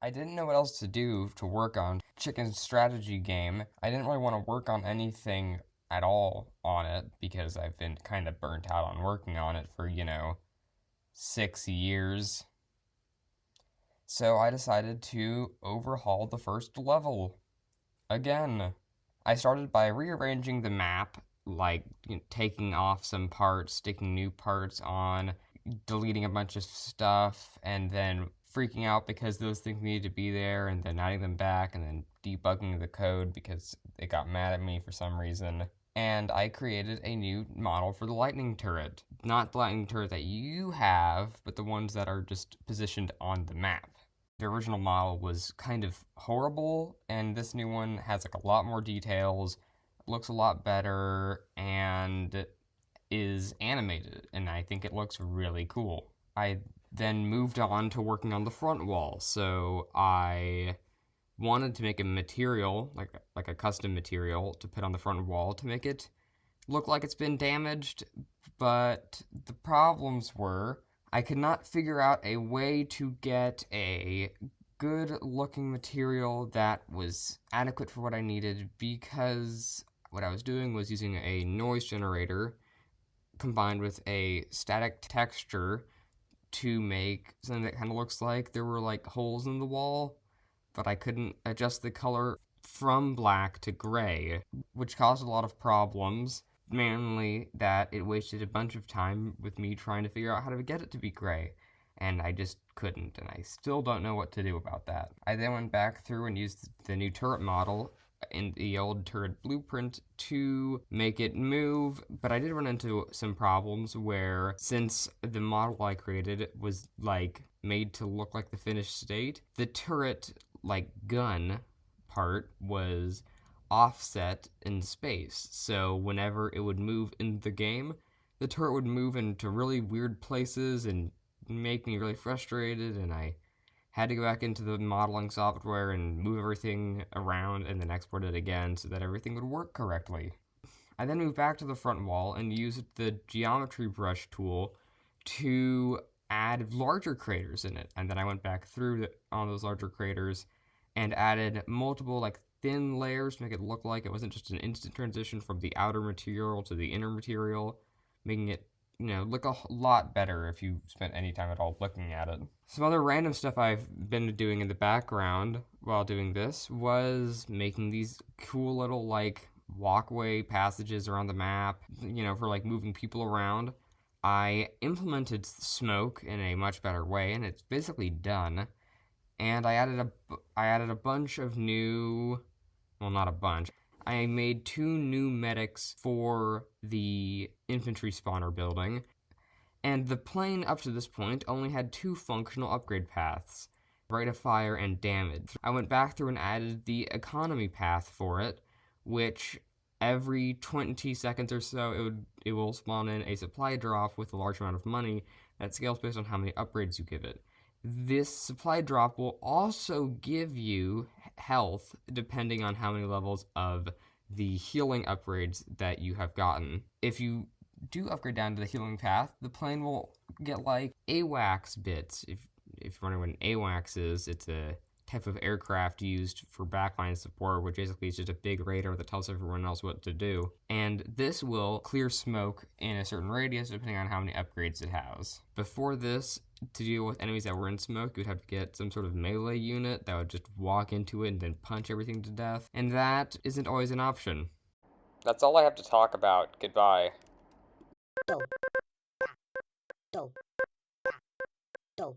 I didn't know what else to do to work on Chicken's strategy game. I didn't really want to work on anything at all on it because I've been kind of burnt out on working on it for, 6 years. So I decided to overhaul the first level again. I started by rearranging the map, like taking off some parts, sticking new parts on, deleting a bunch of stuff, and then freaking out because those things needed to be there, and then adding them back, and then debugging the code because it got mad at me for some reason. And I created a new model for the lightning turret. Not the lightning turret that you have, but the ones that are just positioned on the map. The original model was kind of horrible, and this new one has like a lot more details, looks a lot better, and is animated, and I think it looks really cool. I then moved on to working on the front wall, so I wanted to make a material, like a custom material, to put on the front wall to make it look like it's been damaged, but the problems were I could not figure out a way to get a good looking material that was adequate for what I needed because what I was doing was using a noise generator combined with a static texture to make something that kind of looks like there were like holes in the wall, but I couldn't adjust the color from black to gray, which caused a lot of problems. Mainly that it wasted a bunch of time with me trying to figure out how to get it to be gray, and I just couldn't, and I still don't know what to do about that. I then went back through and used the new turret model in the old turret blueprint to make it move, but I did run into some problems where, since the model I created was like made to look like the finished state, the turret like gun part was offset in space, so whenever it would move in the game, the turret would move into really weird places and make me really frustrated, and I had to go back into the modeling software and move everything around and then export it again so that everything would work correctly. I then moved back to the front wall and used the geometry brush tool to add larger craters in it, and then I went back through on those larger craters and added multiple like thin layers to make it look like it wasn't just an instant transition from the outer material to the inner material, making it, look a lot better if you spent any time at all looking at it. Some other random stuff I've been doing in the background while doing this was making these cool little like walkway passages around the map, for like moving people around. I implemented smoke in a much better way, and it's basically done. And I added a bunch of new, well, not a bunch. I made 2 new medics for the infantry spawner building, and the plane up to this point only had 2 functional upgrade paths, rate of fire and damage. I went back through and added the economy path for it, which every 20 seconds or so it will spawn in a supply drop with a large amount of money that scales based on how many upgrades you give it. This supply drop will also give you health depending on how many levels of the healing upgrades that you have gotten. If you do upgrade down to the healing path, the plane will get like AWACS bits. If you're wondering what an AWACS is, it's a type of aircraft used for backline support, which basically is just a big radar that tells everyone else what to do. And this will clear smoke in a certain radius depending on how many upgrades it has. Before this, to deal with enemies that were in smoke, you'd have to get some sort of melee unit that would just walk into it and then punch everything to death, and that isn't always an option. That's all I have to talk about. Goodbye. Do. Da. Do. Da. Do.